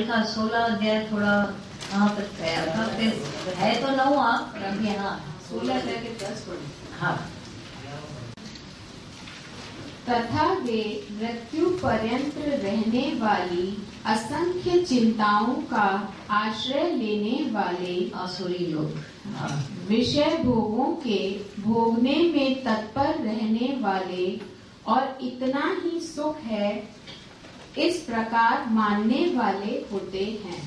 का 16 अध्याय थोड़ा कहाँ तक गया था, फिर है तो 9 पर अभी 16 अध्याय के 10 पढ़े। हाँ। तथा वे मृत्यु पर्यंत रहने वाली असंख्य चिंताओं का आश्रय लेने वाले आसुरी लोग विषय भोगों के भोगने में तत्पर रहने वाले और इतना ही सुख है इस प्रकार मानने वाले होते हैं।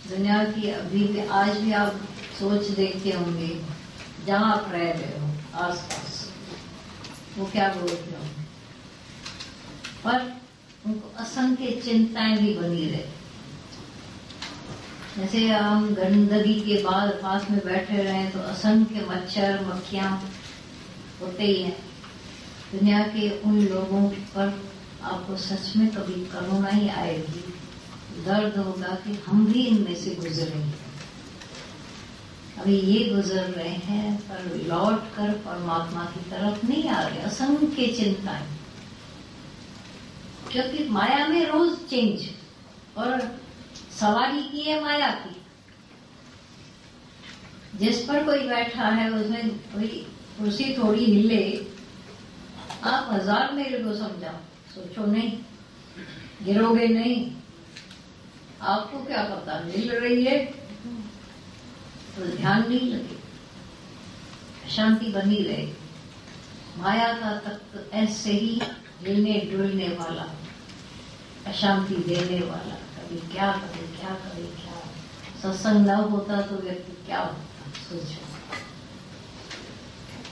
दुनिया की अभी भी आज भी आप सोच देखते होंगे, जहाँ आप रह रहे हो आसपास, वो क्या बोलते हो, पर उनको असंख्य चिंताएं भी बनी रहे। जैसे हम गंदगी के बाद पास में बैठे रहे तो असंख्य मच्छर मक्खियां होते ही हैं। दुनिया के उन लोगों पर आपको सच में कभी करुणा ही आएगी, दर्द होगा कि हम भी इनमें से गुजरेंगे। अभी ये गुजर रहे हैं पर लौट कर परमात्मा की तरफ नहीं आ रहे। असंख्य चिंताएं, क्योंकि माया में रोज चेंज, और सवारी की है माया की। जिस पर कोई बैठा है उसमें कोई कुर्सी थोड़ी हिले, आप 1000 मेरे को समझाओ, सोचो नहीं, गिरोगे नहीं। आपको क्या पता हिल रही है तो ध्यान नहीं लगे, शांति बनी रहे। माया का तत्व ऐसे ही हिलने डुलने वाला, अशांति देने वाला, कभी क्या करे क्या करे क्या। सत्संग न होता तो व्यक्ति क्या होता, सोचो।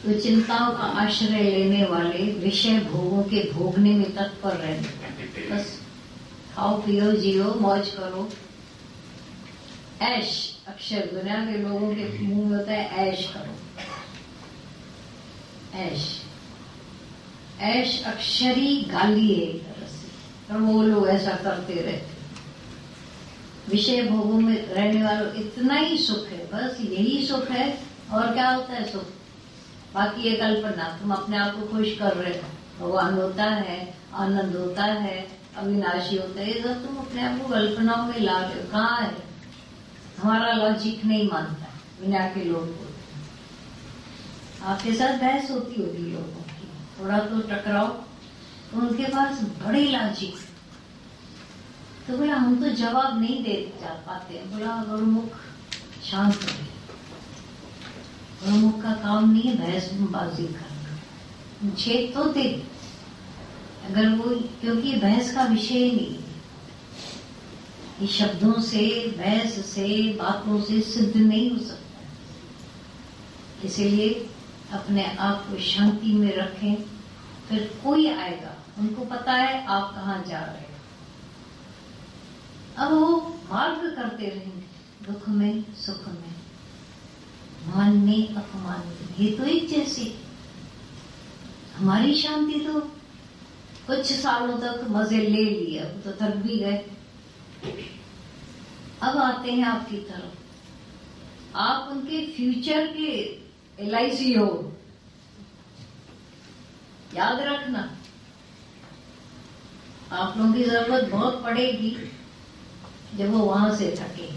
तो चिंताओं का आश्रय लेने वाले विषय भोगों के भोगने में तत्पर रहने, बस खाओ पियो जियो मौज करो। ऐश अक्षर, दुनिया के लोगों के मुंह में होता है ऐश करो, ऐश। ऐश अक्षरी गाली है एक तरह से, पर वो लोग ऐसा करते रहते। विषय भोगों में रहने वालों इतना ही सुख है, बस यही सुख है। और क्या होता है सुख? बाकी ये कल्पना, तुम अपने आप को खुश कर रहे हो, भगवान होता है, आनंद होता है, अविनाशी होता है, ये सब तुम अपने आप को कल्पनाओं में ला रहे हो। कहाँ है? हमारा लॉजिक नहीं मानता, दुनिया के लोग होते। आपके साथ बहस होती होगी लोगों की, थोड़ा तो टकराओ तो उनके पास बड़ी लॉजिक, तो बोला हम तो जवाब नहीं दे पाते। बोला गुरुमुख शांत रहे, गुरुमुख का काम नहीं है बहसबाजी करना, छेद तो दे अगर वो, क्योंकि बहस का विषय ही नहीं है। ये शब्दों से, बहस से, बातों से सिद्ध नहीं हो सकता। इसीलिए अपने आप को शांति में रखें, फिर कोई आएगा, उनको पता है आप कहाँ जा रहे हो। अब वो मार्ग करते रहेंगे, दुख में सुख में, मान में अपमान में, ये तो एक जैसे। हमारी शांति तो कुछ सालों तक मजे ले लिए, अब तो थक भी गए। अब आते हैं आपकी तरफ, आप उनके फ्यूचर के LIC हो, याद रखना। आप लोगों की जरूरत बहुत पड़ेगी जब वो वहां से थके।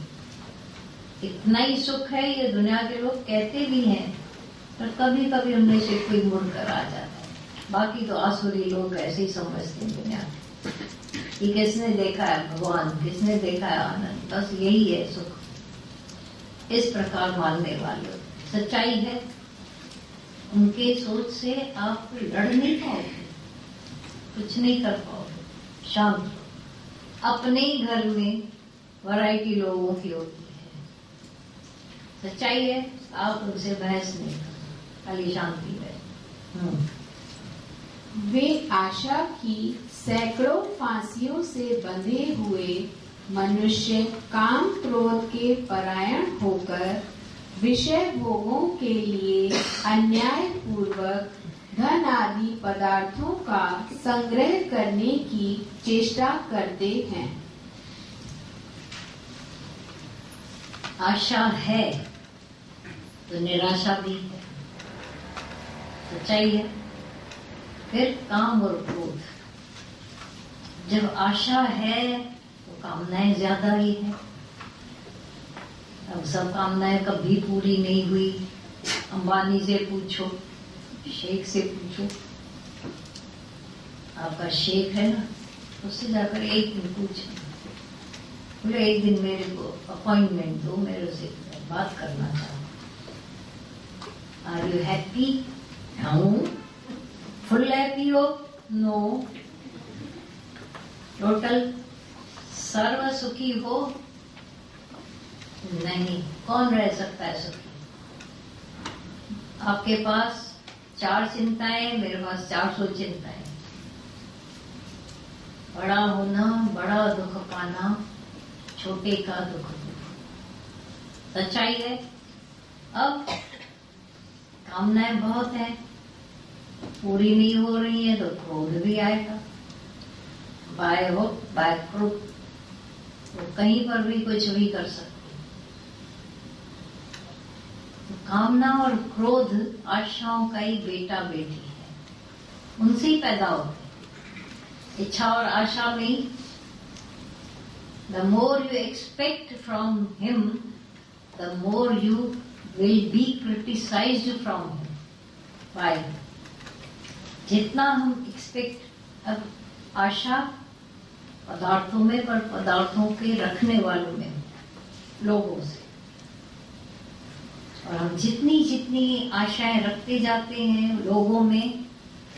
इतना ही सुख है, ये दुनिया के लोग कहते भी हैं, पर कभी कभी उनमें से कोई मुड़ कर आ जाता है। बाकी तो आसुरी लोग ऐसे ही समझते हैं दुनिया। ये किसने देखा है भगवान, किसने देखा है आनंद, बस यही है सुख। इस प्रकार मानने वाले सच्चाई है, उनके सोच से आप लड़ नहीं पाओगे, कुछ नहीं कर पाओगे। शांत अपने ही घर में वैरायटी लोगों की होती है, सच्चाई है, आप उनसे बहस नहीं करो, खाली शांति है। वे आशा की सैकड़ों फांसियों से बंधे हुए मनुष्य काम क्रोध के परायण होकर विषय भोगों के लिए अन्याय पूर्वक धन आदि पदार्थों का संग्रह करने की चेष्टा करते हैं। आशा है तो निराशा भी है, सच्चाई है। फिर काम और क्रोध, जब आशा है तो कामनाएं ज्यादा ही है। अब सब कामनाएं कभी पूरी नहीं हुई। अंबानी से पूछो, शेख से पूछो, आपका शेख है ना, उससे जाकर एक दिन पूछो, बोले एक दिन मेरे को अपॉइंटमेंट दो, मेरे से बात करना चाहूँ। Are you happy? हूँ। फुल हैप्पी हो? नो। टोटल सर्व सुखी हो? नहीं। कौन रह सकता है सुखी? आपके पास 4 चिंताएं, मेरे पास 400 चिंताएं। बड़ा होना, बड़ा दुख पाना, छोटे का दुख। सच्चाई है। अब कामनाएं बहुत है, पूरी नहीं हो रही है तो क्रोध भी आएगा। बाय हो बाय क्रोध, तो कहीं पर भी कुछ भी कर सकते। तो कामना और क्रोध आशाओं का ही बेटा बेटी है, उनसे ही पैदा होते। इच्छा और आशा में the more you expect from him, the more you will be criticized from him. Why? जितना हम एक्सपेक्ट, अब आशा पदार्थों में, पर पदार्थों के रखने वालों में, लोगों से, और हम जितनी जितनी आशाएं रखते जाते हैं लोगों में,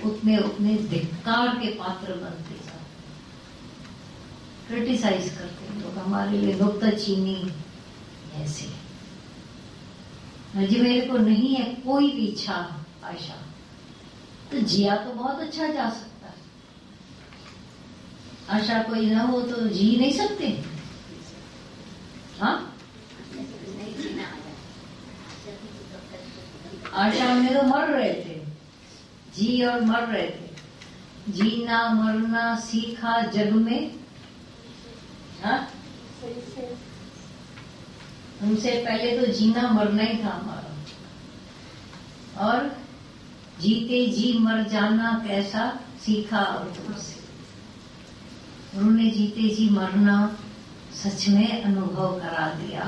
उतने उतने धिक्कार के पात्र बनते जाते हैं। क्रिटिसाइज करते हैं लोग, हमारे लिए नुक्ताचीनी ऐसे। जी मेरे को नहीं है कोई भी इच्छा आशा, तो जिया तो बहुत अच्छा जा सकता है। आशा कोई ना हो तो जी नहीं सकते। हाँ, आशा में तो मर रहे थे, जी और मर रहे थे। जीना मरना सीखा जग में। हाँ, उनसे पहले तो जीना मरना ही था हमारा, और जीते जी मर जाना कैसा सीखा अब तुमसे। उन्होंने जीते जी मरना सच में अनुभव करा दिया,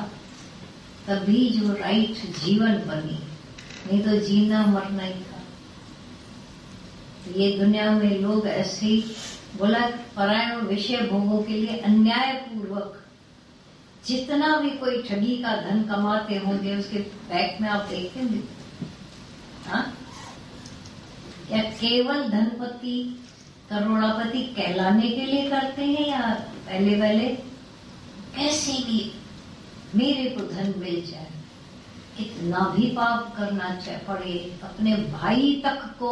तभी जो राइट जीवन बनी, नहीं तो जीना मरना ही था। ये दुनिया में लोग ऐसे ही बोला, परायण विषय भोगों के लिए अन्याय पूर्वक जितना भी कोई ठगी का धन कमाते होंगे, उसके बैक में आप देखेंगे, हाँ, क्या केवल धनपति करोड़ापति कहलाने के लिए करते हैं, या पहले पहले कैसे भी मेरे को धन मिल जाए, इतना भी पाप करना पड़े, अपने भाई तक को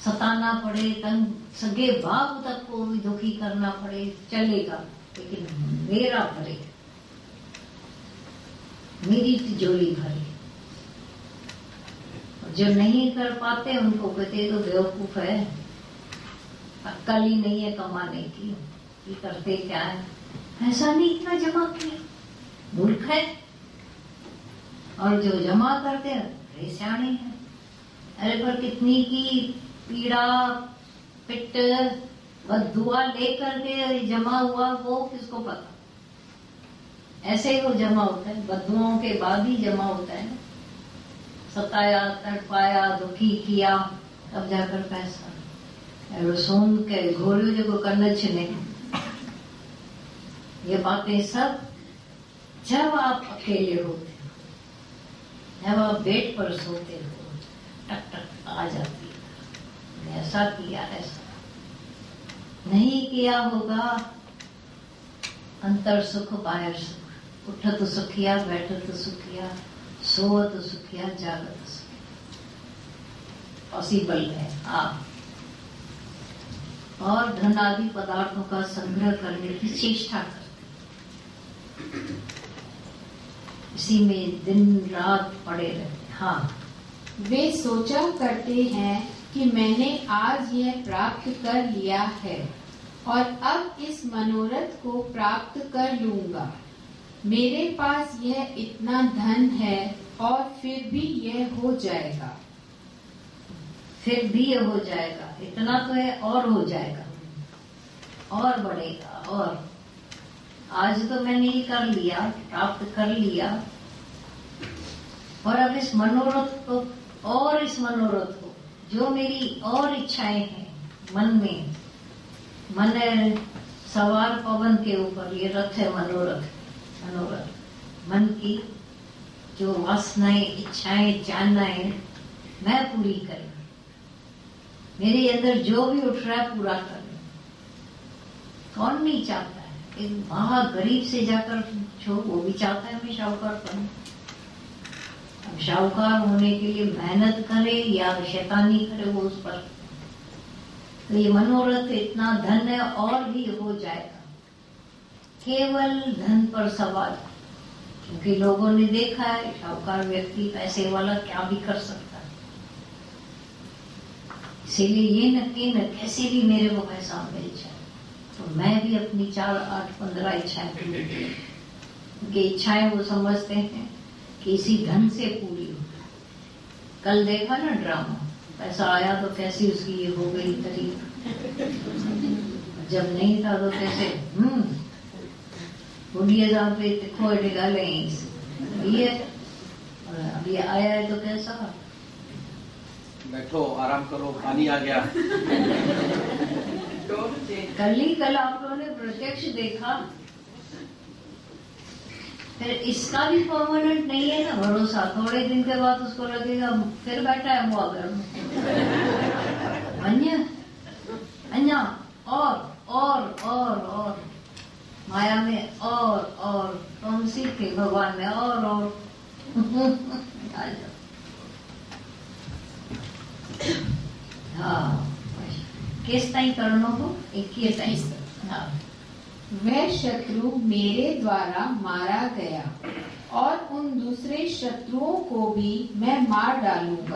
सताना पड़े, सगे बाप तक को भी दुखी करना पड़े, चलेगा, लेकिन मेरा भरे, मेरी तिजोरी भरे। जो नहीं कर पाते उनको कहते तो बेवकूफ है, अक्ल ही नहीं है कमाने की, ये करते क्या है, ऐसा नहीं इतना जमा किया, मूर्ख है। और जो जमा करते हैं सियाणे हैं। अरे पर कितनी की पीड़ा पिट बद्दुआ लेकर के जमा हुआ, वो किसको पता। ऐसे ही वो जमा होता है, बद्दुआओं के बाद ही जमा होता है। सताया, तड़पाया, दुखी किया, तब जाकर पैसा। सोन के घोड़े जो कन्नच ने, ये बातें सब जब आप अकेले होते, जब आप बेड पर सोते हो, टक टक आ जाती है, ऐसा किया, ऐसा नहीं किया होगा। अंतर सुख बाहर सुख, उठत सुखिया, बैठत सुखिया, सोवत सुखिया, जागत सुखिया, पॉसिबल है। आप और धन आदि पदार्थों का संग्रह करने की चेष्टा करते, इसी में दिन रात पड़े रहते। हाँ, वे सोचा करते हैं कि मैंने आज यह प्राप्त कर लिया है और अब इस मनोरथ को प्राप्त कर लूंगा। मेरे पास यह इतना धन है और फिर भी यह हो जाएगा, फिर भी यह हो जाएगा। इतना तो है और हो जाएगा, और बढ़ेगा, और आज तो मैंने ये कर लिया, प्राप्त कर लिया, और अब इस मनोरथ को और इस मनोरथ को, जो मेरी और इच्छाएं हैं मन में, मन है सवार पवन के ऊपर, ये रथ है मनोरथ। मनोरथ मन की जो वासनाएं, इच्छाएं, जाननाएं मैं पूरी करूं, मेरे अंदर जो भी उठ रहा है पूरा करूं। कौन नहीं चाहता है? एक महा गरीब से जाकर पूछो, वो भी चाहता है मैं शाहूकार बनूं। अब शाहूकार होने के लिए मेहनत करे या शैतानी करे, वो उस पर। तो ये मनोरथ इतना धन है और भी हो जाएगा, केवल धन पर सवाल। क्योंकि लोगों ने देखा है शाहूकार व्यक्ति, पैसे वाला क्या भी कर सकता है। इसीलिए ये न कि न कैसे भी मेरे को पैसा मिल जाए, तो मैं भी अपनी 4, 8, 15 इच्छाएं पूरी करूं। उनकी इच्छाएं वो समझते हैं कि इसी धन से पूरी हो। कल देखा ना ड्रामा, पैसा आया तो कैसी उसकी ये हो गई तरीफ, जब नहीं था तो कैसे बुढ़िया साहब पे तिखो डाले ये, और अभी आया है तो कैसा, बैठो आराम करो, पानी आ गया। कल आप लोगों ने प्रत्यक्ष देखा। फिर इसका भी परमानेंट नहीं है ना भरोसा, थोड़े दिन के बाद उसको लगेगा फिर बैठा है वो अगर अन्य और माया में और तो हम सीखे भगवान में और हाँ किस ताई करना हो, एक ही ताई। हाँ, वह शत्रु मेरे द्वारा मारा गया और उन दूसरे शत्रुओं को भी मैं मार डालूंगा।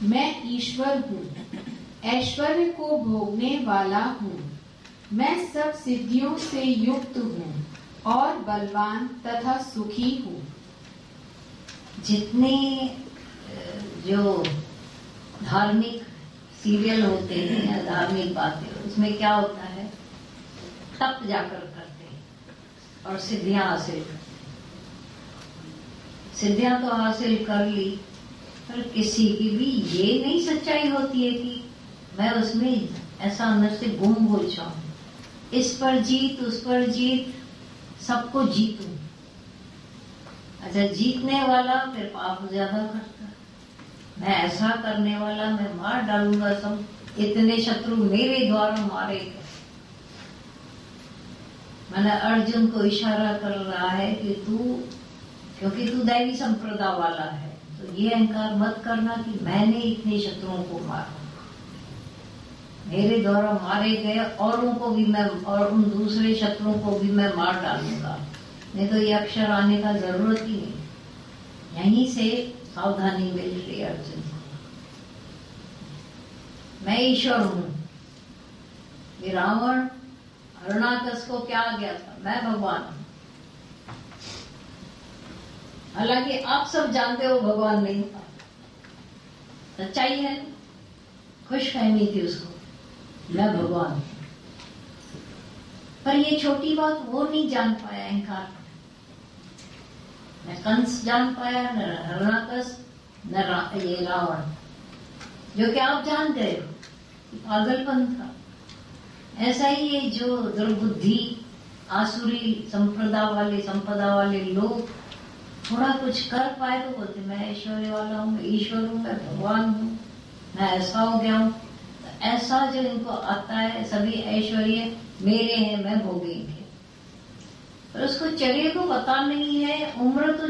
मैं ईश्वर हूँ, ऐश्वर्य को भोगने वाला हूँ। मैं सब सिद्धियों से युक्त हूँ और बलवान तथा सुखी हूँ। जितने जो धार्मिक सीरियल होते हैं या धार्मिक बातें, उसमें क्या होता है, तप जाकर करते हैं और सिद्धियां हासिल करते हैं। सिद्धियां तो हासिल कर ली, पर किसी की भी ये नहीं सच्चाई होती है कि मैं उसमें ऐसा अंदर से गुम हो जाऊं, इस पर जीत, उस पर जीत, सबको जीतूं। अच्छा, जीतने वाला फिर पाप ज्यादा करता है। मैं ऐसा करने वाला, मैं मार डालूंगा सब, इतने शत्रु मेरे द्वारा मारे गए। मैंने अर्जुन को इशारा कर रहा है कि तू, क्योंकि तू दैवी संप्रदा वाला है, तो ये अहंकार मत करना कि मैंने इतने शत्रुओं को मारा, मेरे द्वारा मारे गए औरों को भी मैं, और उन दूसरे शत्रुओं को भी मैं मार डालूंगा। नहीं तो ये अक्षर आने का जरूरत ही नहीं। यहीं से सावधानी मिल रही अर्जुन को। मैं ईश्वर हूं। ये रावण हरणाकश को क्या आ गया था, मैं भगवान हूं। हालांकि आप सब जानते हो भगवान नहीं था, सच्चाई है, खुशफहमी थी उसको, मैं भगवान हूं। पर ये छोटी बात वो नहीं जान पाया अहंकार। न कंस जान पाया, न हरणाकश, न ये रावण, जो कि आप जानते हो पागलपन था। ऐसा ही ये जो दुर्बुद्धि आसुरी संपदा वाले लोग थोड़ा कुछ कर पाए तो बोलते मैं ऐश्वर्य वाला हूँ, मैं ईश्वर हूँ, मैं भगवान हूँ, मैं ऐसा हो गया हूँ। तो ऐसा जो इनको आता है, सभी ऐश्वर्य मेरे हैं, मैं भोगेंगे। पर उसको चरित्र को पता नहीं है, उम्र तो